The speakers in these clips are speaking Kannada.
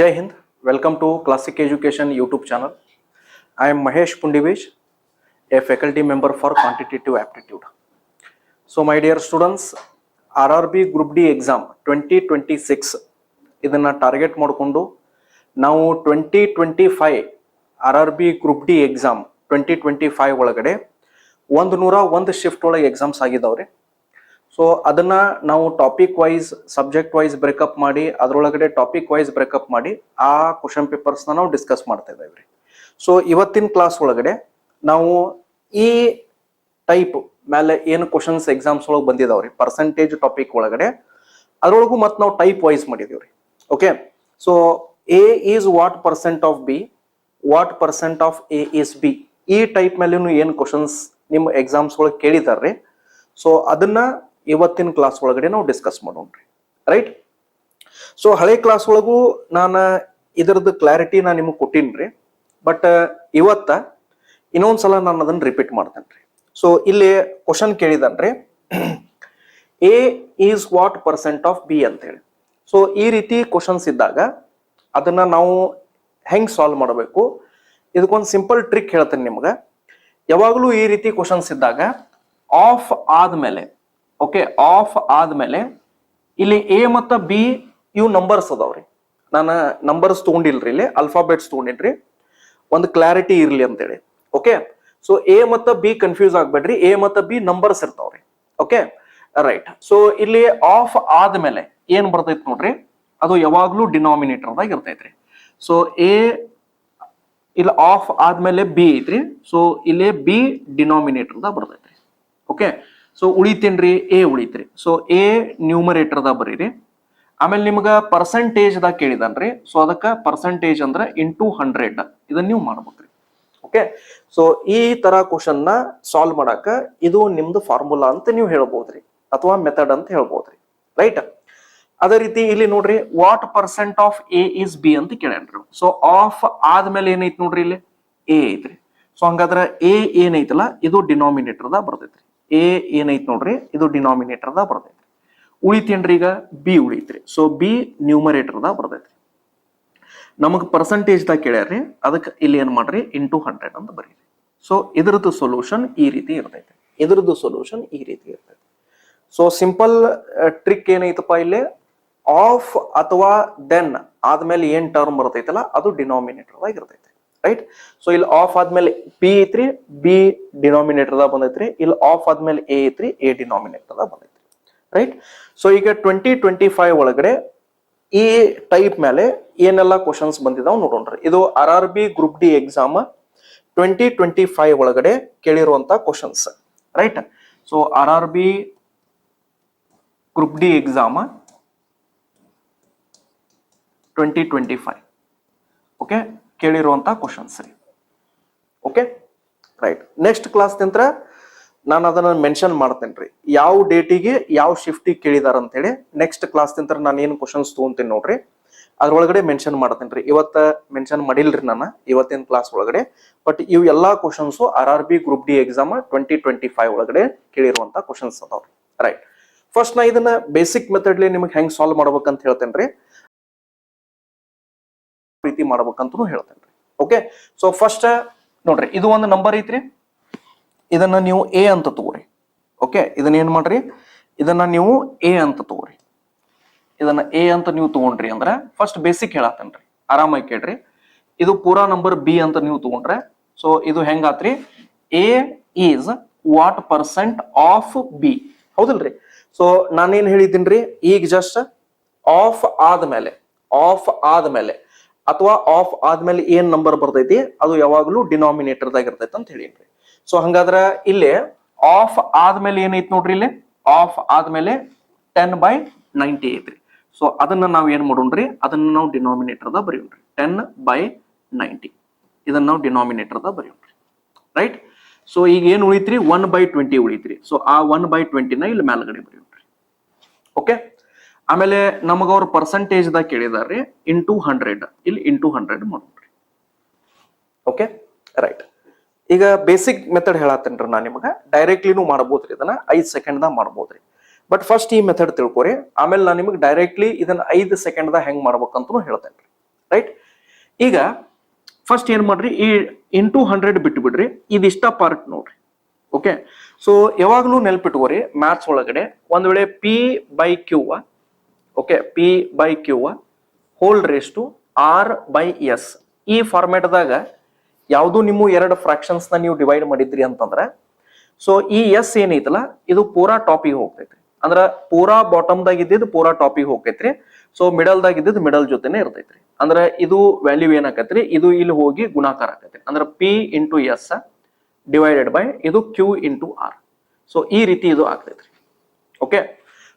Jai Hind, welcome to Classic Education YouTube channel. I am Mahesh Pundivish, a faculty member for Quantitative Aptitude. So my dear students, RRB Group D exam 2026 ಇದನ್ನ ಟಾರ್ಗೆಟ್ ಮಾಡಿಕೊಂಡು ನಾವು 2025 RRB Group D exam 2025 ಒಳಗಡೆ 101 ಶಿಫ್ಟ್ ಒಳಗೆ ಎಕ್ಸಾಮ್ಸ್ ಆಗಿದಾವ್ರಿ. ಸೊ ಅದನ್ನ ನಾವು topic wise subject wise breakup ಮಾಡಿ ಅದರೊಳಗಡೆ ಟಾಪಿಕ್ ವೈಸ್ ಬ್ರೇಕಪ್ ಮಾಡಿ ಆ ಕ್ವಶನ್ ಪೇಪರ್ಸ್ ನಾವು ಡಿಸ್ಕಸ್ ಮಾಡ್ತಾ ಇದ್ದೇವೆ. ಸೊ ಇವತ್ತಿನ ಕ್ಲಾಸ್ ಒಳಗಡೆ ನಾವು ಈ ಟೈಪ್ ಮೇಲೆ ಏನು ಕ್ವಶನ್ಸ್ ಎಕ್ಸಾಮ್ಸ್ ಒಳಗೆ ಬಂದಿದಾವ್ರಿ ಪರ್ಸೆಂಟೇಜ್ ಟಾಪಿಕ್ ಒಳಗಡೆ ಅದ್ರೊಳಗೂ ಮತ್ತೆ ನಾವು ಟೈಪ್ ವೈಸ್ ಮಾಡಿದೀವ್ರಿ. Okay, so A is what percent of B, what percent of A is B, ಈ ಟೈಪ್ ಮೇಲೂ ಏನು ಕ್ವಶನ್ಸ್ ನಿಮ್ಮ ಎಕ್ಸಾಮ್ಸ್ ಒಳಗೆ ಕೇಳಿದಾರ್ರಿ. ಸೊ ಅದನ್ನ ಇವತ್ತಿನ ಕ್ಲಾಸ್ ಒಳಗಡೆ ನಾವು ಡಿಸ್ಕಸ್ ಮಾಡೋಣ್ರಿ. ರೈಟ್, ಸೊ ಹಳೆ ಕ್ಲಾಸ್ ಒಳಗೂ ನಾನು ಇದರದ್ದು ಕ್ಲಾರಿಟಿ ನಾನು ನಿಮಗೆ ಕೊಟ್ಟಿನ್ರಿ. ಬಟ್ ಇವತ್ತ ಇನ್ನೊಂದ್ಸಲ ನಾನು ಅದನ್ನ ರಿಪೀಟ್ ಮಾಡ್ತೇನೆ. ಸೊ ಇಲ್ಲಿ ಕ್ವಶನ್ ಕೇಳಿದನ್ರಿ, A is what percent of B ಅಂತ ಹೇಳಿ. ಸೊ ಈ ರೀತಿ ಕ್ವಶನ್ಸ್ ಇದ್ದಾಗ ಅದನ್ನ ನಾವು ಹೆಂಗ್ ಸಾಲ್ವ್ ಮಾಡಬೇಕು, ಇದಕ್ಕೊಂದು ಸಿಂಪಲ್ ಟ್ರಿಕ್ ಹೇಳ್ತೇನೆ ನಿಮ್ಗೆ. ಯಾವಾಗಲೂ ಈ ರೀತಿ ಕ್ವಶನ್ಸ್ ಇದ್ದಾಗ ಆಫ್ ಆದ್ಮೇಲೆ, ಓಕೆ, ಆಫ್ ಆದ್ಮೇಲೆ ಇಲ್ಲಿ ಎ ಮತ್ತು ಬಿ ಇವು ನಂಬರ್ಸ್ ಅದಾವ್ರಿ. ನಾನು ನಂಬರ್ಸ್ ತಗೊಂಡಿಲ್ರಿ, ಇಲ್ಲಿ ಅಲ್ಫಾಬೆಟ್ಸ್ ತಗೊಂಡಿನ್ರಿ, ಒಂದು ಕ್ಲಾರಿಟಿ ಇರ್ಲಿ ಅಂತೇಳಿ. ಓಕೆ, ಸೊ ಎ ಮತ್ತು ಬಿ ಕನ್ಫ್ಯೂಸ್ ಆಗ್ಬೇಡ್ರಿ, ಎ ಮತ್ತು ಬಿ ನಂಬರ್ಸ್ ಇರ್ತಾವ್ರಿ. Okay, right. ಸೊ ಇಲ್ಲಿ ಆಫ್ ಆದ್ಮೇಲೆ ಏನ್ ಬರ್ತೈತಿ ನೋಡ್ರಿ, ಅದು ಯಾವಾಗ್ಲೂ ಡಿನಾಮಿನೇಟರ್ದಾಗ ಇರ್ತೈತ್ರಿ. ಸೊ ಎ ಇಲ್ಲಿ ಆಫ್ ಆದ್ಮೇಲೆ ಬಿ ಐತ್ರಿ, ಸೊ ಇಲ್ಲಿ ಬಿ ಡಿನಾಮಿನೇಟರ್ದಾಗ ಬರ್ತೈತ್ರಿ. ಓಕೆ, ಸೊ ಉಳಿತೇನ್ರಿ, ಎ ಉಳಿತ್ರಿ. ಸೊ ಎ ನ್ಯೂಮರೇಟರ್ದಾಗ ಬರೀರಿ. ಆಮೇಲೆ ನಿಮ್ಗ ಪರ್ಸೆಂಟೇಜ್ ದಾಗ ಕೇಳಿದನ್ರಿ, ಸೊ ಅದಕ್ಕೆ ಪರ್ಸೆಂಟೇಜ್ ಅಂದ್ರೆ ಇಂಟು 100 ಇದನ್ನ ನೀವು ಮಾಡ್ಬೇಕ್ರಿ. ಓಕೆ, ಸೊ ಈ ತರ ಕ್ವಶನ್ ನ ಸಾಲ್ವ್ ಮಾಡಾಕ ಇದು ನಿಮ್ದು ಫಾರ್ಮುಲಾ ಅಂತ ನೀವು ಹೇಳ್ಬೋದ್ರಿ, ಅಥವಾ ಮೆಥಡ್ ಅಂತ ಹೇಳ್ಬೋದ್ರಿ. ರೈಟ್, ಅದೇ ರೀತಿ ಇಲ್ಲಿ ನೋಡ್ರಿ, what percent of A is B ಅಂತ ಕೇಳ್ರಿ. ಸೊ ಆಫ್ ಆದ್ಮೇಲೆ ಏನೈತಿ ನೋಡ್ರಿ, ಇಲ್ಲಿ ಎ ಐತ್ರಿ. ಸೊ ಹಂಗಾದ್ರೆ ಎ ಏನೈತಲ್ಲ ಇದು ಡಿನಾಮಿನೇಟರ್ದಾಗ ಬರ್ತೈತ್ರಿ. ಎ ಏನೈತಿ ನೋಡ್ರಿ, ಇದು ಡಿನಾಮಿನೇಟರ್ದಾಗ ಬರ್ತೈತ್ರಿ. ಉಳಿತೇನ್ರಿ ಈಗ ಬಿ ಉಳಿತ್ರಿ. ಸೊ ಬಿ ನ್ಯೂಮರೇಟರ್ದಾಗ ಬರ್ತೈತ್ರಿ. ನಮಗ್ ಪರ್ಸೆಂಟೇಜ್ ದಾಗ ಕೇಳ್ಯಾರ್ರಿ, ಅದಕ್ಕೆ ಇಲ್ಲಿ ಏನ್ ಮಾಡ್ರಿ, ಇಂಟು 100 ಅಂತ ಬರೀರಿ. ಸೊ ಇದ್ರದ್ದು ಸೊಲ್ಯೂಷನ್ ಈ ರೀತಿ ಇರ್ತೈತಿ, ಇದ್ರದ್ದು ಸೊಲ್ಯೂಷನ್ ಈ ರೀತಿ ಇರ್ತೈತಿ. ಸೊ ಸಿಂಪಲ್ ಟ್ರಿಕ್ ಏನೈತಪ್ಪ, ಇಲ್ಲಿ ಆಫ್ ಅಥವಾ ದೆನ್ ಆದ್ಮೇಲೆ ಏನ್ ಟರ್ಮ್ ಬರ್ತೈತಲ್ಲ ಅದು ಡಿನಾಮಿನೇಟರ್ದಾಗ ಇರ್ತೈತಿ. ರೈಟ್, ಸೊ ಇಲ್ಲಿ ಆಫ್ ಆದ್ಮೇಲೆ ಬಿ ಐತ್ರಿ, ಬಿ ಡಿನಾಮಿನೇಟರ್ದಾಗ ಬಂದೈತ್ರಿ. ಇಲ್ಲಿ ಆಫ್ ಆದ್ಮೇಲೆ ಎ ಐತ್ರಿ, ಎ ಡಿನಾಮಿನೇಟರ್ದಾಗ ಬಂದೈತ್ರಿ. ರೈಟ್, ಸೊ ಈಗ 2025 ಒಳಗಡೆ ಈ ಟೈಪ್ ಮೇಲೆ ಏನೆಲ್ಲ ಕ್ವಶನ್ಸ್ ಬಂದಿದಾವ್ ನೋಡೋಣ್ರಿ. ಇದು RRB ಗ್ರೂಪ್ ಡಿ ಎಕ್ಸಾಮ್ 2025 ಒಳಗಡೆ ಕೇಳಿರುವಂತ questions. Right, so RRB group D exam 2025 okay ಕೇಳಿರುವಂತ ಕ್ವಶನ್ಸ್ ರೀ. Okay, right. ನೆಕ್ಸ್ಟ್ ಕ್ಲಾಸ್ ನಂತರ ನಾನು ಅದನ್ನ ಮೆನ್ಷನ್ ಮಾಡ್ತೇನ್ರಿ, ಯಾವ ಡೇಟಿಗೆ ಯಾವ ಶಿಫ್ಟಿಗೆ ಕೇಳಿದಾರ ಅಂತ ಹೇಳಿ. ನೆಕ್ಸ್ಟ್ ಕ್ಲಾಸ್ ನಂತರ ನಾನು ಏನು ಕ್ವಶನ್ಸ್ ತಗೊಂತೀನಿ ನೋಡ್ರಿ, ಅದ್ರೊಳಗಡೆ ಮೆನ್ಷನ್ ಮಾಡ್ತೇನ್ರಿ. ಇವತ್ತ ಮೆನ್ಷನ್ ಮಾಡಿಲ್ರಿ ನಾನು ಇವತ್ತಿನ ಕ್ಲಾಸ್ ಒಳಗಡೆ. ಬಟ್ ಇವು ಎಲ್ಲಾ questions RRB group D exam 2025 ಒಳಗಡೆ ಕೇಳಿರುವಂತ ಕ್ವಶನ್ಸ್ ಅದಾವ್ರಿ. ರೈಟ್, ಫಸ್ಟ್ ನಾ ಇದನ್ನ ಬೇಸಿಕ್ ಮೆಥಡ್ಲಿ ನಿಮಗೆ ಹೆಂಗ್ ಸಾಲ್ವ್ ಮಾಡ್ಬೇಕಂತ ಹೇಳ್ತೇನ್ರಿ, ರೀತಿ ಮಾಡ್ಬೇಕಂತೂ ಹೇಳ್ತೇನ್ರಿ. ಓಕೆ, ಸೊ ಫಸ್ಟ್ ನೋಡ್ರಿ, ಇದು ಒಂದು ನಂಬರ್ ಐತ್ರಿ, ಇದನ್ನ ನೀವು ಎ ಅಂತ ತಗೋರಿ. ಓಕೆ, ಇದನ್ನ ಏನ್ ಮಾಡ್ರಿ, ಇದನ್ನ ನೀವು ಎ ಅಂತ ತಗೋರಿ. ಇದನ್ನ ಎ ಅಂತ ನೀವು ತಗೊಂಡ್ರಿ ಅಂದ್ರೆ ಫಸ್ಟ್ ಬೇಸಿಕ್ ಹೇಳತ್ತೇನ್ರಿ, ಆರಾಮಾಗಿ ಕೇಳ್ರಿ. ಇದು ಪೂರಾ ನಂಬರ್ ಬಿ ಅಂತ ನೀವು ತಗೊಂಡ್ರೆ, ಸೊ ಇದು ಹೆಂಗಾತ್ರಿ, A is what percent of B, ಹೌದಲ್ರಿ. ಸೊ ನಾನೇನ್ ಹೇಳಿದ್ದೀನ್ರಿ, ಈಗ ಜಸ್ಟ್ ಆಫ್ ಆದ್ಮೇಲೆ, ಆಫ್ ಆದ್ಮೇಲೆ ಅಥವಾ ಆಫ್ ಆದ್ಮೇಲೆ ಏನ್ ನಂಬರ್ ಬರ್ತೈತಿ ಅದು ಯಾವಾಗ್ಲೂ ಡಿನಾಮಿನೇಟರ್ದಾಗ ಇರ್ತೈತಿ ಅಂತ ಹೇಳಿನ್ರಿ. ಸೊ ಹಂಗಾದ್ರ ಇಲ್ಲಿ ಆಫ್ ಆದ್ಮೇಲೆ ಏನೈತಿ ನೋಡ್ರಿ, ಇಲ್ಲಿ ಆಫ್ ಆದ್ಮೇಲೆ 10/90 ಐತ್ರಿ. ಸೊ ಅದನ್ನ ನಾವ್ ಏನ್ ಮಾಡೋಣ್ರಿ, ಅದನ್ನ ನಾವು ಡಿನಾಮಿನೇಟರ್ದಾಗ ಬರೆಯೋಣ್ರಿ. 10/90 ಇದನ್ನ ನಾವು ಡಿನಾಮಿನೇಟರ್ದಾಗ ಬರೆಯೋಣ್ರಿ. ರೈಟ್, ಸೊ ಈಗ ಏನ್ ಉಳಿತ್ರಿ, 1/20 ಉಳಿತ್ರಿ. ಸೊ ಆ 1/20 ನ ಇಲ್ಲಿ ಮೇಲ್ಗಡೆ ಬರೆಯೋಣ್ರಿ. ಓಕೆ, ಆಮೇಲೆ ನಮಗ ಅವ್ರ ಪರ್ಸೆಂಟೇಜ್ ದಾಗ ಕೇಳಿದಾರ್ರಿ, ಇಂಟು 100 ಇಲ್ಲಿ ಇಂಟು 100 ಮಾಡೋಣ್ರಿ. Okay, right. ಈಗ ಬೇಸಿಕ್ ಮೆಥಡ್ ಹೇಳತ್ತೇನ್ರಿ ನಾನು ನಿಮಗ, ಡೈರೆಕ್ಟ್ಲಿನೂ ಮಾಡಬಹುದ್ರಿ, ಇದನ್ನ 5 ಸೆಕೆಂಡ್ ದಾಗ ಮಾಡಬಹುದ್ರಿ. ಬಟ್ ಫಸ್ಟ್ ಈ ಮೆಥಡ್ ತಿಳ್ಕೊರಿ, ಆಮೇಲೆ ನಾನು ನಿಮಗೆ ಡೈರೆಕ್ಟ್ಲಿ ಇದನ್ನ 5 ಸೆಕೆಂಡ್ ದಾಗ ಹೆಂಗ್ ಮಾಡ್ಬೇಕಂತೂ ಹೇಳ್ತೇನ್ರಿ. ರೈಟ್. ಈಗ ಫಸ್ಟ್ ಏನ್ ಮಾಡ್ರಿ, ಈ ಇಂಟು 100 ಬಿಟ್ಟು ಬಿಡ್ರಿ, ಇದಿಷ್ಟ ಪಾರ್ಟ್ ನೋಡ್ರಿ. ಓಕೆ, ಸೊ ಯಾವಾಗ್ಲೂ ನೆನ್ಪಿಟ್ಕೋರಿ ಮ್ಯಾಥ್ಸ್ ಒಳಗಡೆ ಒಂದ್ ವೇಳೆ P by Q, okay, P by Q whole raise to R by S, ಈ ಫಾರ್ಮ್ಯಾಟ್ದಾಗ ಯಾವುದು ನಿಮ್ಮ ಎರಡು ಫ್ರಾಕ್ಷನ್ಸ್ ನ ನೀವು ಡಿವೈಡ್ ಮಾಡಿದ್ರಿ ಅಂತಂದ್ರ, ಸೊ ಈ ಎಸ್ ಏನೈತಲ್ಲ ಇದು ಪೂರಾ ಟಾಪಿಗೆ ಹೋಗ್ತೈತ್ರಿ. ಅಂದ್ರ ಪೂರಾ ಬಾಟಮ್ದಾಗ ಇದ್ದಿದ್ದು ಪೂರಾ ಟಾಪಿಗೆ ಹೋಗ್ತೈತ್ರಿ. ಸೊ ಮಿಡಲ್ದಾಗ ಇದ್ದಿದ್ದು ಮಿಡಲ್ ಜೊತೆನೆ ಇರ್ತೈತ್ರಿ. ಅಂದ್ರ ಇದು ವ್ಯಾಲ್ಯೂ ಏನಾಕತ್ರಿ, ಇದು ಇಲ್ಲಿ ಹೋಗಿ ಗುಣಾಕಾರ ಆಕೈತ್ರಿ. ಅಂದ್ರ P into S divided by ಇದು ಕ್ಯೂ ಇಂಟು ಆರ್. ಸೊ ಈ ರೀತಿ ಇದು ಆಗ್ತೈತ್ರಿ. ಓಕೆ,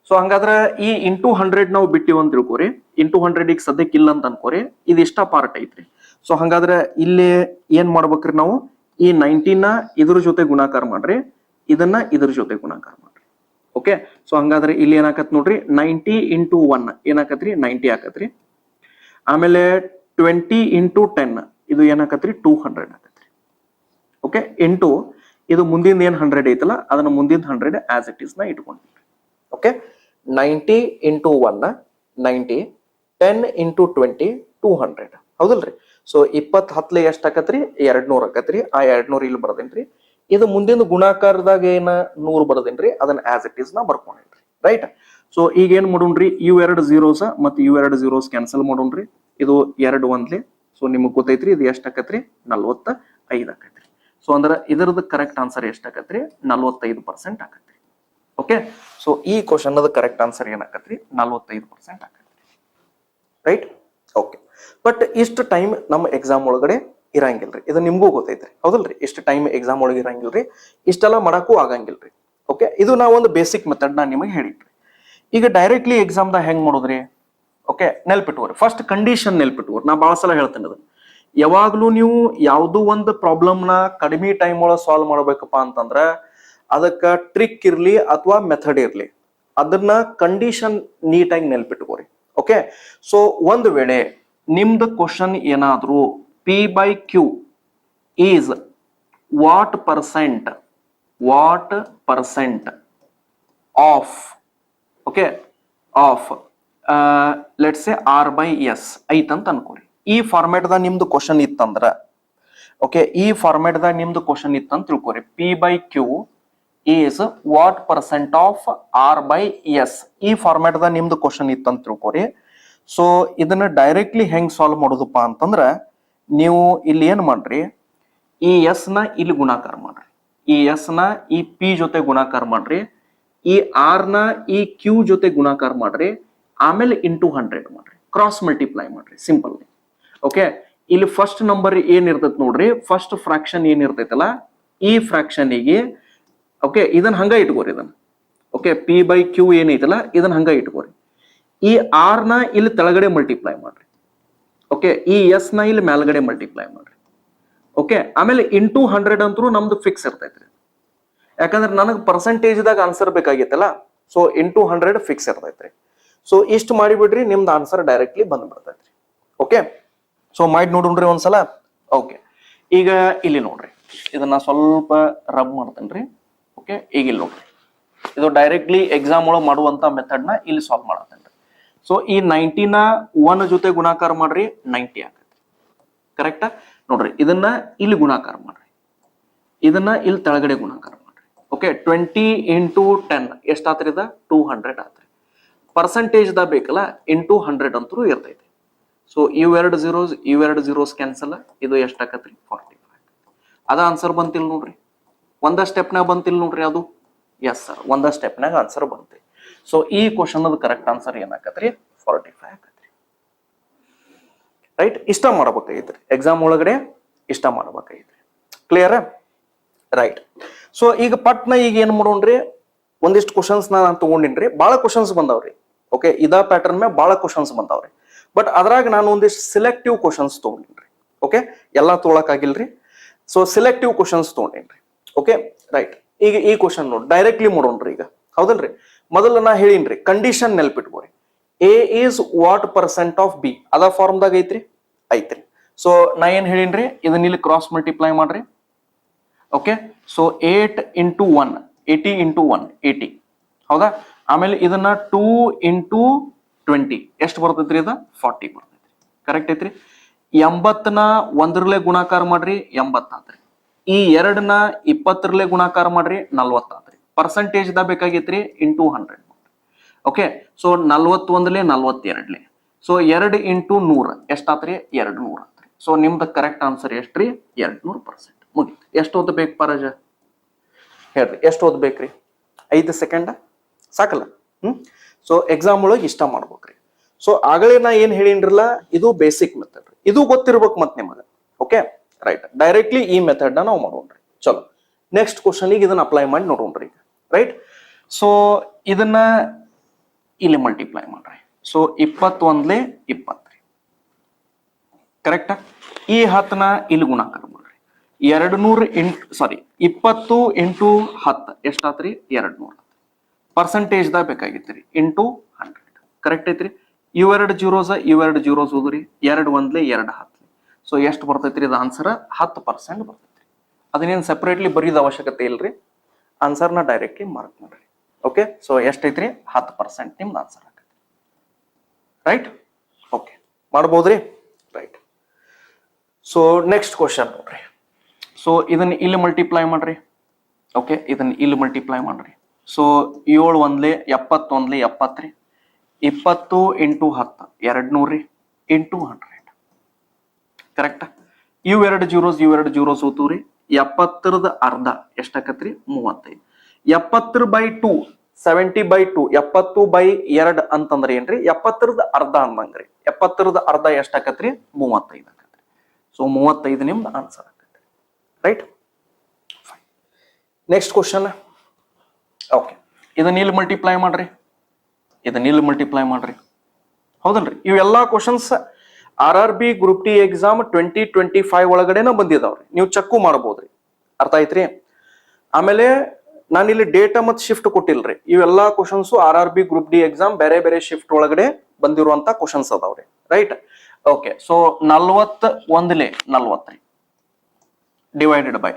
ಸೊ ಹಂಗಾದ್ರ ಈ ಇಂಟು 100 ನಾವು ಬಿಟ್ಟಿವ್ ಅಂತ ತಿಳ್ಕೊರಿ. ಇಂಟು 100 ಈಗ ಸದ್ಯಕ್ಕೆ ಇಲ್ಲ ಅಂತ ಅನ್ಕೋರಿ, ಇದು ಇಷ್ಟ ಪಾರ್ಟ್ ಐತ್ರಿ. ಸೊ ಹಂಗಾದ್ರೆ ಇಲ್ಲಿ ಏನ್ ಮಾಡ್ಬೇಕ್ರಿ, ನಾವು ಈ 90ನ ಇದ್ರ ಜೊತೆ ಗುಣಾಕಾರ ಮಾಡ್ರಿ, ಇದನ್ನ ಇದ್ರ ಜೊತೆ ಗುಣಾಕಾರ ಮಾಡ್ರಿ. ಓಕೆ, ಸೊ ಹಂಗಾದ್ರೆ ಇಲ್ಲಿ ಏನಾಕತ್ ನೋಡ್ರಿ, 90 ಇಂಟು 1 ಏನಾಕತ್ರಿ 90 ಆಕತ್ರಿ. ಆಮೇಲೆ 20 ಇಂಟು 10 ಇದು ಏನಾಕತ್ರಿ 200 ಆಕತ್ರಿ. ಓಕೆ, ಇಂಟು ಇದು ಮುಂದಿನ ಏನ್ 100 ಐತಲ್ಲ ಅದನ್ನ ಮುಂದಿನ 100 ಆಸ್ ಇಟ್ ಇಸ್ ನ ಇಟ್ಕೊಂಡಿದ್ರಿ. ಓಕೆ, 90 ಇಂಟು 1 90, 10 ಇಂಟು 20 200, ಹೌದಲ್ರಿ. ಸೊ 20 10 ಎಷ್ಟ್ ಆಕತ್ರಿ 200 ಆಕತ್ರಿ. ಆ 200 ಇಲ್ಲಿ ಬರ್ದೇನ್ರಿ. ಇದು ಮುಂದಿನ ಗುಣಾಕಾರದಾಗ ಏನ 100 ಬರ್ದೇನ್ರಿ, ಅದನ್ನ ಆಸ್ ಇಟ್ ಇಸ್ ನ ಬರ್ಕೊಂಡ್ರಿ. ರೈಟ್. ಸೊ ಈಗ ಏನ್ ಮಾಡೋಣ್ರಿ, ಇವ್ ಎರಡು ಜೀರೋಸ್ ಮತ್ತೆ ಇವ್ ಎರಡು ಜೀರೋಸ್ ಕ್ಯಾನ್ಸಲ್ ಮಾಡೋಣ್ರಿ. ಇದು 2 ಒಂದ್ಲಿ. ಸೊ ನಿಮಗ್ ಗೊತ್ತೈತ್ರಿ ಇದು ಎಷ್ಟ್ ಆಕತ್ರಿ 45 ಆಕತ್ರಿ. ಸೊ ಅಂದ್ರ ಇದರದ ಕರೆಕ್ಟ್ ಆನ್ಸರ್ ಎಷ್ಟ್ ಆಕತ್ರಿ 45% ಆಕತ್ರಿ. ಓಕೆ, ಸೊ ಈ ಕ್ವಶನ್ ಅದ ಕರೆಕ್ಟ್ ಆನ್ಸರ್ ಏನಾಕತ್ರಿ 45% ಆಕತ್ರಿ. ರೈಟ್. ಓಕೆ, ಬಟ್ ಇಷ್ಟು ಟೈಮ್ ನಮ್ಮ ಎಕ್ಸಾಮ್ ಒಳಗಡೆ ಇರಂಗಿಲ್ರಿ, ಇದು ನಿಮ್ಗೂ ಗೊತ್ತೈತ್ರಿ, ಹೌದಲ್ರಿ. ಇಷ್ಟು ಟೈಮ್ ಎಕ್ಸಾಮ್ ಒಳಗೆ ಇರಂಗಿಲ್ರಿ, ಇಷ್ಟೆಲ್ಲ ಮಾಡಕ್ಕೂ ಆಗಂಗಿಲ್ರಿ. ಓಕೆ, ಇದು ನಾವು ಒಂದು ಬೇಸಿಕ್ ಮೆಥಡ್ ನಾ ನಿಮಗೆ ಹೇಳಿದ್ರಿ. ಈಗ ಡೈರೆಕ್ಟ್ಲಿ ಎಕ್ಸಾಮ್ದಾಗ ಹೆಂಗ್ ಮಾಡೋದ್ರಿ? ಓಕೆ, ನೆಲ್ಪಿಟ್ಕೋರಿ. ಫಸ್ಟ್ ಕಂಡೀಷನ್ ನೆಲ್ಪಿಟ್ಕೋರಿ. ನಾ ಬಹಳ ಸಲ ಹೇಳ್ತೇನೆ ಅದನ್ನ. ಯಾವಾಗ್ಲೂ ನೀವು ಯಾವ್ದು ಒಂದು ಪ್ರಾಬ್ಲಮ್ ನ ಕಡಿಮೆ ಟೈಮ್ ಒಳಗೆ ಸಾಲ್ವ್ ಮಾಡ್ಬೇಕಪ್ಪ ಅಂತಂದ್ರ ಅದಕ್ಕ ಟ್ರಿಕ್ ಇರ್ಲಿ ಅಥವಾ ಮೆಥಡ್ ಇರ್ಲಿ, ಅದನ್ನ ಕಂಡೀಷನ್ ನೀಟಾಗಿ ನೆಲ್ಪಿಟ್ಕೋರಿ. ಓಕೆ, ಸೊ ಒಂದು ವೇಳೆ ನಿಮ್ದು ಕ್ವಶನ್ ಏನಾದ್ರು P by Q is what percent of, okay, of let's say R by S ಐತಂತ ಅನ್ಕೋರಿ. ಈ ಫಾರ್ಮ್ಯಾಟ್ ದಾಗ ನಿಮ್ದು ಕ್ವಶನ್ ಇತ್ತಂದ್ರ, ಓಕೆ, ಈ ಫಾರ್ಮ್ಯಾಟ್ ದಾಗ ನಿಮ್ದು ಕ್ವಶನ್ ಇತ್ತಂತ ತಿಳ್ಕೊರಿ. P by Q is what percent of R by S, ಈ ಫಾರ್ಮ್ಯಾಟ್ ದಾಗ ನಿಮ್ದು ಕ್ವಶನ್ ಇತ್ತಂತ ತಿಳ್ಕೊರಿ. ಸೊ ಇದನ್ನ ಡೈರೆಕ್ಟ್ಲಿ ಹೆಂಗ್ ಸಾಲ್ವ್ ಮಾಡೋದಪ್ಪ ಅಂತಂದ್ರ, ನೀವು ಇಲ್ಲಿ ಏನ್ ಮಾಡ್ರಿ, ಈ ಎಸ್ ನ ಇಲ್ಲಿ ಗುಣಾಕಾರ ಮಾಡ್ರಿ, ಈ ಎಸ್ ನ ಈ ಪಿ ಜೊತೆ ಗುಣಾಕಾರ ಮಾಡ್ರಿ, ಈ ಆರ್ ನ ಈ ಕ್ಯೂ ಜೊತೆ ಗುಣಾಕಾರ ಮಾಡ್ರಿ, ಆಮೇಲೆ ಇಂಟು 100 ಮಾಡ್ರಿ, ಕ್ರಾಸ್ ಮಲ್ಟಿಪ್ಲೈ ಮಾಡ್ರಿ, ಸಿಂಪಲ್. ಓಕೆ, ಇಲ್ಲಿ ಫಸ್ಟ್ ನಂಬರ್ ಏನ್ ಇರ್ತೈತಿ ನೋಡ್ರಿ, ಫಸ್ಟ್ ಫ್ರಾಕ್ಷನ್ ಏನ್ ಇರ್ತೈತಲ್ಲ ಈ ಫ್ರಾಕ್ಷನ್ಗೆ, ಓಕೆ, ಇದನ್ನ ಹಂಗ ಇಟ್ಕೋರಿ ಇದನ್ನ. ಓಕೆ, ಪಿ ಬೈ ಕ್ಯೂ ಏನೈತಲ್ಲ ಇದನ್ನ ಹಂಗ ಇಟ್ಕೋರಿ. ಈ ಆರ್ ನ ಇಲ್ಲಿ ತೆಳಗಡೆ ಮಲ್ಟಿಪ್ಲೈ ಮಾಡ್ರಿ. ಓಕೆ, ಈ ಎಸ್ ನ ಇಲ್ಲಿ ಮೇಲ್ಗಡೆ ಮಲ್ಟಿಪ್ಲೈ ಮಾಡ್ರಿ. ಓಕೆ, ಆಮೇಲೆ ಇಂಟು 100 ಅಂತೂ ನಮ್ದು ಫಿಕ್ಸ್ ಇರ್ತೈತ್ರಿ, ಯಾಕಂದ್ರೆ ನನಗೆ ಪರ್ಸೆಂಟೇಜ್ ದಾಗ ಆನ್ಸರ್ ಬೇಕಾಗಿತ್ತಲ್ಲ. ಸೊ ಇಂಟು 100 ಫಿಕ್ಸ್ ಇರ್ತೈತ್ರಿ. ಸೊ ಇಷ್ಟು ಮಾಡಿಬಿಡ್ರಿ, ನಿಮ್ದು ಆನ್ಸರ್ ಡೈರೆಕ್ಟ್ಲಿ ಬಂದ್ಬಿಡ್ತೈತ್ರಿ. ಓಕೆ, ಸೊ ಮಾಡಿ ನೋಡ್ರಿ ಒಂದ್ಸಲ. ಓಕೆ, ಈಗ ಇಲ್ಲಿ ನೋಡ್ರಿ, ಇದನ್ನ ಸ್ವಲ್ಪ ರಬ್ ಮಾಡ್ತೇನ್ರಿ. ಓಕೆ, ಈಗ ಇಲ್ಲಿ ನೋಡ್ರಿ, ಇದು ಡೈರೆಕ್ಟ್ಲಿ ಎಕ್ಸಾಮ್ ಒಳಗೆ ಮಾಡುವಂತ ಮೆಥಡ್ ನ ಇಲ್ಲಿ ಸಾಲ್ವ್ ಮಾಡತ್ತೇನ್ರಿ. ಸೊ ಈ 90ನ 1 ಜೊತೆ ಗುಣಾಕಾರ ಮಾಡ್ರಿ, 90 ಆಗತ್ತೆ. ಕರೆಕ್ಟಾ? ನೋಡ್ರಿ, ಇದನ್ನ ಇಲ್ಲಿ ಗುಣಾಕಾರ ಮಾಡ್ರಿ, ಇದನ್ನ ಇಲ್ಲಿ ತೆಳಗಡೆ ಗುಣಾಕಾರ ಮಾಡ್ರಿ. Okay, 20 into 10 ಎಷ್ಟಾತ್ರಿ? ಇದ 200 ಆತ್ರಿ. ಪರ್ಸೆಂಟೇಜ್ ದ ಬೇಕಲ್ಲ, ಇಂಟು 100 ಅಂತೂ ಇರ್ತೈತಿ. ಸೊ ಇವೆರಡು ಜೀರೋಸ್ ಕ್ಯಾನ್ಸಲ್, ಇದು ಎಷ್ಟಾಕತ್ರಿ 45. ಅದ ಆನ್ಸರ್ ಬಂತಿಲ್ ನೋಡ್ರಿ, ಒಂದ ಸ್ಟೆಪ್ನಾಗ ಬಂತಿಲ್ ನೋಡ್ರಿ ಅದು. ಎಸ್ ಸರ್, ಒಂದ ಸ್ಟೆಪ್ನಾಗ ಆನ್ಸರ್ ಬಂತಿ. ಸೊ ಈ ಕ್ವಶನ್ ಅದ ಕರೆಕ್ಟ್ ಆನ್ಸರ್ ಏನಾಕತ್ರಿ 45 ಆಕತ್ರಿ. ರೈಟ್, ಇಷ್ಟ ಮಾಡ್ಬೇಕಾಗಿತ್ರಿ ಎಕ್ಸಾಮ್ ಒಳಗಡೆ, ಇಷ್ಟ ಮಾಡ್ಬೇಕಾಗಿತ್ರಿ. ಕ್ಲಿಯರ್? ರೈಟ್. ಸೊ ಈಗ ಪಟ್ನ ಈಗ ಏನ್ ಮಾಡೋಣ್ರಿ, ಒಂದಿಷ್ಟು ಕ್ವಶನ್ಸ್ ನಾನು ತಗೊಂಡಿನ್ರಿ, ಬಹಳ ಕ್ವಶನ್ಸ್ ಬಂದಾವ್ರಿ. ಓಕೆ, ಇದ ಪ್ಯಾಟರ್ನ್ ಮ್ಯಾಗ ಬಹಳ ಕ್ವಶನ್ಸ್ ಬಂದಾವ್ರಿ. ಬಟ್ ಅದ್ರಾಗ ನಾನು ಒಂದಿಷ್ಟು ಸಿಲೆಕ್ಟಿವ್ ಕ್ವಶನ್ಸ್ ತಗೊಂಡಿನ್ರಿ. ಓಕೆ, ಎಲ್ಲಾ ತೊಗೊಳಕಾಗಿಲ್ರಿ. ಸೊ ಸಿಲೆಕ್ಟಿವ್ ಕ್ವಶನ್ಸ್ ತಗೊಂಡೇನ್ರಿ. Okay, right. ಈಗ ಈ ಕ್ವಶನ್ ನೋಡಿ ಡೈರೆಕ್ಟ್ಲಿ ಮಾಡೋಣ್ರಿ ಈಗ, ಹೌದಲ್ರಿ. ಮೊದಲ ನಾ ಹೇಳಿನ್ರಿ ಕಂಡೀಷನ್ ನೆಲ್ಪಿಟ್ಕೋರಿ. A is what percent of B, ಅದ ಫಾರ್ಮ್ ದಾಗ ಐತ್ರಿ. ಸೊ ನಾ ಏನ್ ಹೇಳಿನ್ರಿ, ಇದನ್ನ ಇಲ್ಲಿ ಕ್ರಾಸ್ ಮಲ್ಟಿಪ್ಲೈ ಮಾಡ್ರಿ. ಓಕೆ, ಸೊ 8 ಇಂಟು 1 80 ಇಂಟು 1 80, ಹೌದಾ? ಆಮೇಲೆ ಇದನ್ನ 2 ಇಂಟು 20 ಎಷ್ಟು ಬರ್ತೈತ್ರಿ? ಇದ 40 ಬರ್ತೈತ್ರಿ. ಕರೆಕ್ಟ್ ಐತ್ರಿ. 80ನ 1ರಲ್ಲೇ ಗುಣಾಕಾರ ಮಾಡ್ರಿ 80 ಆತ್ರಿ. ಈ 2ನ 20ರಲ್ಲೇ ಗುಣಾಕಾರ ಮಾಡ್ರಿ 40 ಆತ್ರಿ. ಪರ್ಸೆಂಟೇಜ್ ದ ಬೇಕಾಗಿತ್ರಿ ಇಂಟು 100. ಓಕೆ, ಸೊ 41ಲೆ 42ಲೆ, ಸೊ 2 ಇಂಟು 100 ಎಷ್ಟಾತ್ರಿ 200 ಆತ್ರಿ. ಸೊ ನಿಮ್ದು ಕರೆಕ್ಟ್ ಆನ್ಸರ್ ಎಷ್ಟ್ರಿ 200%. ಮುಗಿತು. ಎಷ್ಟು ಓದ್ಬೇಕು ಪರಜ ಹೇಳ್ರಿ, ಎಷ್ಟು ಓದ್ಬೇಕ್ರಿ? 5 ಸೆಕೆಂಡ್ ಸಾಕಲ್ಲ. ಸೊ ಎಕ್ಸಾಮ್ ಒಳಗೆ ಇಷ್ಟ ಮಾಡ್ಬೇಕ್ರಿ. ಸೊ ಆಗಲೇ ನಾ ಏನ್ ಹೇಳಿನ್ರಲ್ಲ, ಇದು ಬೇಸಿಕ್ ಮೆಥಡ್, ಇದು ಗೊತ್ತಿರ್ಬೇಕು ಮತ್ ನಿಮಗ. ಓಕೆ ರೈಟ್, ಡೈರೆಕ್ಟ್ಲಿ ಈ ಮೆಥಡ್ ನಾವು ಮಾಡೋಣ್ರಿ. ಚಲೋ, ನೆಕ್ಸ್ಟ್ ಕ್ವಶನ್ ಇದನ್ನ ಅಪ್ಲೈ ಮಾಡಿ ನೋಡೋಣ್ರಿ ಈಗ. ರೈಟ್, ಸೊ ಇದನ್ನ ಇಲ್ಲಿ ಮಲ್ಟಿಪ್ಲೈ ಮಾಡ್ರಿ. ಸೊ 21ಲೆ 20 ಕರೆಕ್ಟ್. ಈ 10ನ ಇಲ್ಲಿ ಗುಣಾಕಾರ ಮಾಡ್ರಿ. 200 20 ಇಂಟು 10 ಎಷ್ಟಾತ್ರಿ 200. ಪರ್ಸೆಂಟೇಜ್ ದ ಬೇಕಾಗಿತ್ರಿ ಇಂಟು 100. ಕರೆಕ್ಟ್ ಐತ್ರಿ. ಇವೆರಡು ಜೀರೋಸ್ ಓದ್ರಿ. 2 1ಲೆ 2 10. ಸೊ ಎಷ್ಟು ಬರ್ತೈತ್ರಿ ಇದು ಆನ್ಸರ್? 10% ಬರ್ತೈತ್ರಿ. ಅದನ್ನೇನು ಸೆಪರೇಟ್ಲಿ ಬರೀದ ಅವಶ್ಯಕತೆ ಇಲ್ರಿ. ಆನ್ಸರ್ನ ಡೈರೆಕ್ಟ್ಲಿ ಮಾರ್ಕ್ ಮಾಡ್ರಿ. ಓಕೆ, ಸೊ ಎಷ್ಟೈತ್ರಿ 10% ನಿಮ್ದು ಆನ್ಸರ್ ಆಗತ್ತೆ. ರೈಟ್, ಓಕೆ ಮಾಡ್ಬೋದ್ರಿ. ರೈಟ್, ಸೊ ನೆಕ್ಸ್ಟ್ ಕ್ವಶನ್ ನೋಡ್ರಿ. ಸೊ ಇದನ್ನ ಇಲ್ಲಿ ಮಲ್ಟಿಪ್ಲೈ ಮಾಡ್ರಿ. ಓಕೆ, ಇದನ್ನ ಇಲ್ಲಿ ಮಲ್ಟಿಪ್ಲೈ ಮಾಡ್ರಿ. ಸೊ 7 1ಲೆ 71ಲೆ 70 ರೀ. 20 ಇಂಟು 10 200 ರೀ ಇಂಟು 100. ಕರೆಕ್ಟ್. ಇವೆರಡು ಜೀರೋಸ್ ಹೋಗ್ತವ್ರಿ. 70ರದ ಅರ್ಧ ಎಷ್ಟಾಕತ್ರಿ 35. 70/2 70/2 70/2 ಅಂತಂದ್ರೆ ಏನ್ರಿ? 70ರದ ಅರ್ಧ ಅಂದಂಗ್ರಿ. 70ರದ ಅರ್ಧ ಎಷ್ಟಾಕತ್ರಿ 35 ಆಕತ್ರಿ. ಸೊ 35 ನಿಮ್ದು ಆನ್ಸರ್ ಆಕತ್ರಿ. Right, next question. ಓಕೆ, ಇದನ್ನ ಇಲ್ಲಿ ಮಲ್ಟಿಪ್ಲೈ ಮಾಡ್ರಿ. ಹೌದಲ್ರಿ? ಇವೆಲ್ಲಾ questions RRB group D exam 2025 ಒಳಗಡೆನ ಬಂದಿದಾವ್ರಿ. ನೀವು ಚೆಕ್ಕು ಮಾಡಬಹುದ್ರಿ. ಅರ್ಥ ಆಯ್ತ್ರಿ? ಆಮೇಲೆ ನಾನು ಇಲ್ಲಿ ಡೇಟಾ ಮತ್ತು ಶಿಫ್ಟ್ ಕೊಟ್ಟಿಲ್ರಿ. ಇವೆಲ್ಲಾ questions RRB group D exam ಬೇರೆ ಬೇರೆ ಶಿಫ್ಟ್ ಒಳಗಡೆ ಬಂದಿರುವಂತ ಕ್ವಶನ್ಸ್ ಅದಾವ್ರಿ. Right, okay. ಸೊ 41ಲೆ 40 ಡಿವೈಡೆಡ್ ಬೈ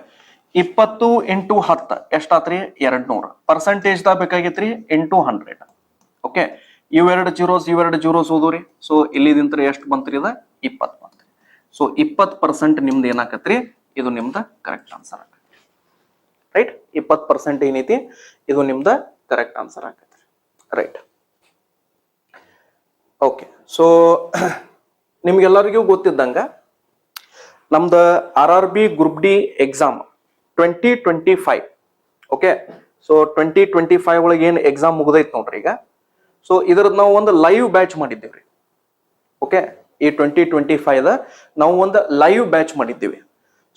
20 ಇಂಟು 10 ಎಷ್ಟಾತ್ರಿ 200. ಪರ್ಸೆಂಟೇಜ್ ದ ಬೇಕಾಗಿತ್ರಿ ಇಂಟು 100. ಓಕೆ, ಇವೆರಡು ಜೀರೋಸ್ ಓದೋರಿ. ಸೊ ಇಲ್ಲಿದಿಂತ್ರ ಎಷ್ಟು ಬಂತ್ರಿ? ಇದ 20 ಬಂತ್ರಿ. ಸೊ 20% ನಿಮ್ದು ಏನಾಕತ್ರಿ? ಇದು ನಿಮ್ದ ಕರೆಕ್ಟ್ ಆನ್ಸರ್ ಆಗತ್ರಿ. ರೈಟ್, 20% ಏನೈತಿ? ಇದು ನಿಮ್ದ ಕರೆಕ್ಟ್ ಆನ್ಸರ್ ಆಗತ್ರಿ. Right, okay. ಸೊ ನಿಮ್ಗೆಲ್ಲರಿಗೂ ಗೊತ್ತಿದ್ದಂಗ ನಮ್ದ RRB group D exam 2025. Okay, so 2025 ಒಳಗೆ ಏನ್ ಎಕ್ಸಾಮ್ ಮುಗ್ದೈತ್ ನೋಡ್ರಿ ಈಗ. ಸೊ ಇದ್ರದ್ದು ನಾವು ಒಂದು ಲೈವ್ ಬ್ಯಾಚ್ ಮಾಡಿದ್ದೇವ್ರಿ. ಓಕೆ, ಈ 2025 ನಾವು ಒಂದು ಲೈವ್ ಬ್ಯಾಚ್ ಮಾಡಿದ್ದೀವಿ.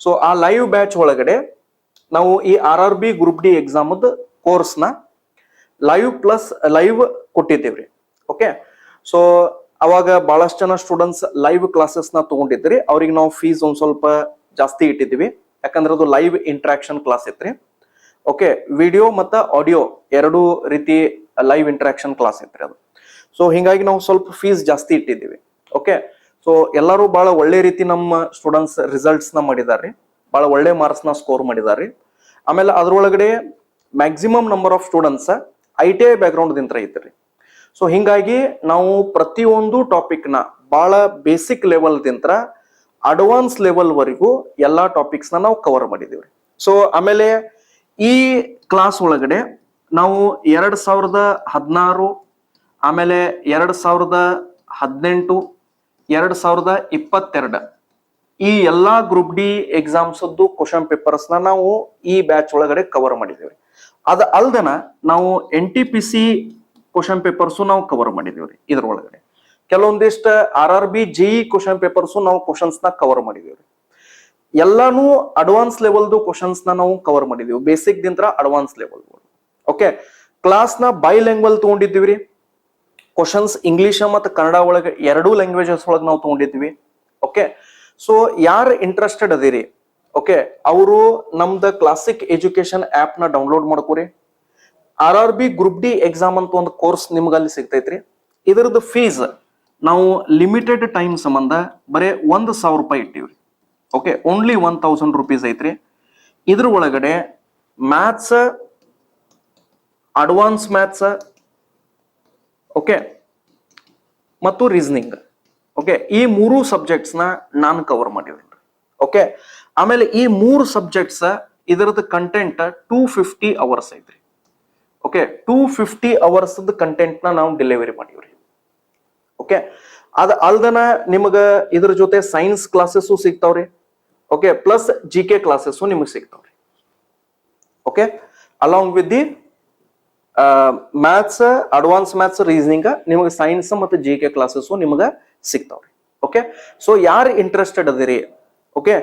ಸೊ ಆ ಲೈವ್ ಬ್ಯಾಚ್ ಒಳಗಡೆ ನಾವು ಈ RRB ಗ್ರೂಪ್ ಡಿ ಎಕ್ಸಾಮ್ ಕೋರ್ಸ್ನ ಲೈವ್ ಕೊಟ್ಟಿದ್ದೇವ್ರಿ. ಓಕೆ, ಸೊ ಅವಾಗ ಬಹಳಷ್ಟು ಜನ ಸ್ಟೂಡೆಂಟ್ಸ್ ಲೈವ್ ಕ್ಲಾಸಸ್ ನ ತಗೊಂಡಿದ್ರಿ. ಅವ್ರಿಗೆ ನಾವು ಫೀಸ್ ಒಂದ್ ಸ್ವಲ್ಪ ಜಾಸ್ತಿ ಇಟ್ಟಿದ್ದೀವಿ. ಯಾಕಂದ್ರೆ ಅದು ಲೈವ್ ಇಂಟ್ರಾಕ್ಷನ್ ಕ್ಲಾಸ್ ಇತ್ರಿ. ಓಕೆ, ವಿಡಿಯೋ ಮತ್ತು ಆಡಿಯೋ ಎರಡೂ ರೀತಿ ಲೈವ್ ಇಂಟ್ರಾಕ್ಷನ್ ಕ್ಲಾಸ್ ಇತ್ರಿ ಅದು. ಸೊ ಹಿಂಗಾಗಿ ನಾವು ಸ್ವಲ್ಪ ಫೀಸ್ ಜಾಸ್ತಿ ಇಟ್ಟಿದ್ದೀವಿ. ಓಕೆ, ಸೊ ಎಲ್ಲರೂ ಬಹಳ ಒಳ್ಳೆ ರೀತಿ ನಮ್ಮ ಸ್ಟೂಡೆಂಟ್ಸ್ ರಿಸಲ್ಟ್ಸ್ ನ ಮಾಡಿದಾರ್ರಿ. ಬಹಳ ಒಳ್ಳೆ ಮಾರ್ಕ್ಸ್ ನ ಸ್ಕೋರ್ ಮಾಡಿದಾರ್ರಿ. ಆಮೇಲೆ ಅದ್ರೊಳಗಡೆ maximum number of students ITI background ದಿಂತ್ರ ಐತ್ರಿ. ಸೊ ಹಿಂಗಾಗಿ ನಾವು ಪ್ರತಿಯೊಂದು ಟಾಪಿಕ್ ನ ಬಹಳ ಬೇಸಿಕ್ ಲೆವೆಲ್ ದಿಂತ್ರ ಅಡ್ವಾನ್ಸ್ ಲೆವೆಲ್ ವರೆಗೂ ಎಲ್ಲಾ ಟಾಪಿಕ್ಸ್ ನ ನಾವು ಕವರ್ ಮಾಡಿದೀವಿ. ಸೊ ಆಮೇಲೆ ಈ ಕ್ಲಾಸ್ ಒಳಗಡೆ ನಾವು 2016, ಆಮೇಲೆ 2018, 2022 ಈ ಎಲ್ಲಾ group D exams question papers ನಾವು ಈ ಬ್ಯಾಚ್ ಒಳಗಡೆ ಕವರ್ ಮಾಡಿದ್ದೇವೆ. ಅದ ಅಲ್ದನ ನಾವು NTPC ಕ್ವಶನ್ ಪೇಪರ್ಸು ನಾವು ಕವರ್ ಮಾಡಿದೇವ್ರಿ. ಇದ್ರ ಒಳಗಡೆ ಕೆಲವೊಂದಿಷ್ಟು RRB JE ಕ್ವಶನ್ ಪೇಪರ್ಸು ನಾವು ಕ್ವಶನ್ಸ್ ನ ಕವರ್ ಮಾಡಿದೇವ್ರಿ. ಎಲ್ಲಾನು ಅಡ್ವಾನ್ಸ್ ಲೆವೆಲ್ದು ಕ್ವಶನ್ಸ್ ನ ನಾವು ಕವರ್ ಮಾಡಿದೀವಿ, ಬೇಸಿಕ್ ದಿಂತ್ರ ಅಡ್ವಾನ್ಸ್ ಲೆವೆಲ್. ಓಕೆ, ಕ್ಲಾಸ್ ನ ಬೈ ಲ್ಯಾಂಗ್ವೇಜ್ ತಗೊಂಡಿದ್ದೀವಿ. ಕ್ವಶನ್ಸ್ ಇಂಗ್ಲಿಷ್ ಮತ್ತು ಕನ್ನಡ ಒಳಗೆ ಎರಡೂ ಲ್ಯಾಂಗ್ವೇಜಸ್ ಒಳಗೆ ನಾವು ತಗೊಂಡಿದ್ವಿ. ಓಕೆ, ಸೊ ಯಾರು ಇಂಟ್ರೆಸ್ಟೆಡ್ ಅದಿರಿ, ಓಕೆ, ಅವರು ನಮ್ದ ಕ್ಲಾಸಿಕ್ ಎಜುಕೇಶನ್ ಆಪ್ ನ ಡೌನ್ಲೋಡ್ ಮಾಡ್ಕೋರಿ. RRB ಗ್ರೂಪ್ ಡಿ ಎಕ್ಸಾಮ್ ಅಂತ ಒಂದು ಕೋರ್ಸ್ ನಿಮ್ಗೆ ಅಲ್ಲಿ ಸಿಗ್ತೈತ್ರಿ. ಇದರದ್ದು ಫೀಸ್ ನಾವು ಲಿಮಿಟೆಡ್ ಟೈಮ್ ಸಂಬಂಧ ಬರೇ 1,000 ರೂಪಾಯಿ ಇಟ್ಟಿವ್ರಿ. ಓಕೆ, ಓನ್ಲಿ 1,000 ರೂಪೀಸ್ ಐತ್ರಿ. ಇದ್ರ ಒಳಗಡೆ ಮ್ಯಾಥ್ಸ್, ಅಡ್ವಾನ್ಸ್ ಮ್ಯಾಥ್ಸ್, ಓಕೆ, ಮತ್ತು ರೀಸನಿಂಗ್ ಓಕೆ, ಈ 3 ಸಬ್ಜೆಕ್ಟ್ಸ್ ನ ನಾನು ಕವರ್ ಮಾಡಿದ್ದೀನಿ. ಓಕೆ, ಆಮೇಲೆ ಈ 3 ಸಬ್ಜೆಕ್ಟ್ಸ್ ಇದರದ ಕಂಟೆಂಟ್ 250 ಅವರ್ಸ್ ಐತ್ರಿ. ಓಕೆ, 250 ಅವರ್ಸ್ ಕಂಟೆಂಟ್ ನ ನಾವು ಡೆಲಿವರಿ ಮಾಡಿವ್ರಿ. ಓಕೆ, ಅದ ಅಲ್ದನ ನಿಮಗ ಇದ್ರ ಜೊತೆ ಸೈನ್ಸ್ ಕ್ಲಾಸಸ್ ಸಿಗ್ತಾವ್ರಿ. ಓಕೆ, ಪ್ಲಸ್ GK ಕ್ಲಾಸಸ್ ನಿಮಗೆ ಸಿಗ್ತಾವ್ರಿ. Okay, along with the maths, advance maths, reasoning, ನಿಮಗೆ ಸೈನ್ಸ್ ಮತ್ತು GK ಕ್ಲಾಸಸ್ ನಿಮಗೆ ಸಿಗ್ತಾವ್ರಿ. ಓಕೆ, ಸೊ ಯಾರು ಇಂಟ್ರೆಸ್ಟೆಡ್ ಅದಿರಿ, ಓಕೆ,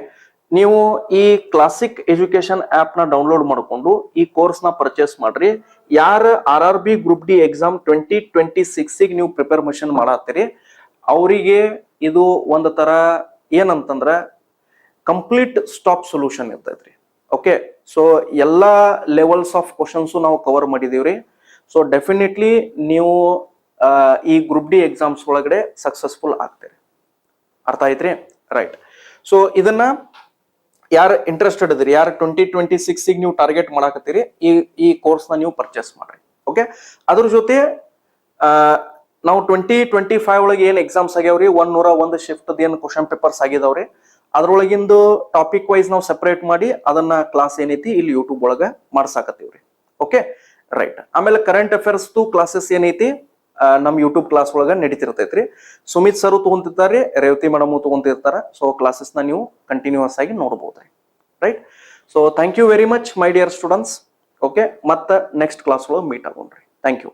ನೀವು ಈ ಕ್ಲಾಸಿಕ್ ಎಜುಕೇಶನ್ ಆಪ್ ನ ಡೌನ್ಲೋಡ್ ಮಾಡಿಕೊಂಡು ಈ ಕೋರ್ಸ್ ನ ಪರ್ಚೇಸ್ ಮಾಡ್ರಿ. ಯಾರು RRB ಗ್ರೂಪ್ ಡಿ ಎಕ್ಸಾಮ್ 2026 ನೀವು ಪ್ರಿಪರೇಷನ್ ಮಾಡತ್ತೀರಿ ಅವರಿಗೆ ಇದು ಒಂದು ತರ ಏನಂತಂದ್ರ ಕಂಪ್ಲೀಟ್ ಸ್ಟಾಪ್ ಸೊಲ್ಯೂಷನ್ ಇರ್ತೈತ್ರಿ. ಓಕೆ, ಸೊ ಎಲ್ಲಾ ಲೆವೆಲ್ಸ್ ಆಫ್ ಕ್ವಶನ್ಸ್ ನಾವು ಕವರ್ ಮಾಡಿದೀವ್ರಿ. ಸೊ ಡೆಫಿನೆಟ್ಲಿ ನೀವು ಈ ಗ್ರೂಪ್ ಡಿ ಎಕ್ಸಾಮ್ಸ್ ಒಳಗಡೆ ಸಕ್ಸಸ್ಫುಲ್ ಆಗ್ತೀರಿ. ಅರ್ಥ ಆಯ್ತ್ರಿ? ರೈಟ್. ಸೊ ಇದನ್ನ ಯಾರು ಇಂಟ್ರೆಸ್ಟೆಡ್ ಇದ್ರಿ, ಯಾರು 2026 ನೀವು ಟಾರ್ಗೆಟ್ ಮಾಡಾಕತ್ತೀರಿ, ಈ ಕೋರ್ಸ್ ನ ನೀವು ಪರ್ಚೇಸ್ ಮಾಡ್ರಿ. ಓಕೆ, ಅದ್ರ ಜೊತೆ ನಾವು 2025 ಒಳಗೆ ಏನ್ ಎಕ್ಸಾಮ್ಸ್ ಆಗ್ಯಾವ್ರಿ, 101 ಶಿಫ್ಟ್ ಏನ್ ಕ್ವಶನ್ ಪೇಪರ್ಸ್ ಆಗಿದಾವ್ರಿ, ಅದ್ರೊಳಗಿಂದು ಟಾಪಿಕ್ ವೈಸ್ ನಾವು ಸೆಪರೇಟ್ ಮಾಡಿ ಅದನ್ನ ಕ್ಲಾಸ್ ಏನೈತಿ ಇಲ್ಲಿ ಯೂಟ್ಯೂಬ್ ಒಳಗ ಮಾಡ್ಸಾಕತ್ತೀವ್ರಿ. Okay, right. ಆಮೇಲೆ ಕರೆಂಟ್ ಅಫೇರ್ಸ್ ಕ್ಲಾಸಸ್ ಏನೈತಿ ನಮ್ ಯೂಟ್ಯೂಬ್ ಕ್ಲಾಸ್ ಒಳಗ ನಡೀತಿರ್ತೈತ್ರಿ. ಸುಮಿತ್ ಸರ್ ತಗೊಂತಿರ್ತಾರ್ರಿ, ರೇವತಿ ಮೇಡಮ್ ತಗೊಂತಿರ್ತಾರ. ಸೊ ಕ್ಲಾಸಸ್ ನ ನೀವು ಕಂಟಿನ್ಯೂಸ್ ಆಗಿ ನೋಡಬಹುದ್ರಿ. Right. So thank you very much my dear students. Okay, ಮತ್ತೆ ನೆಕ್ಸ್ಟ್ ಕ್ಲಾಸ್ ಒಳಗೆ ಮೀಟ್ ಆಗೋಣ್ರಿ. Thank you.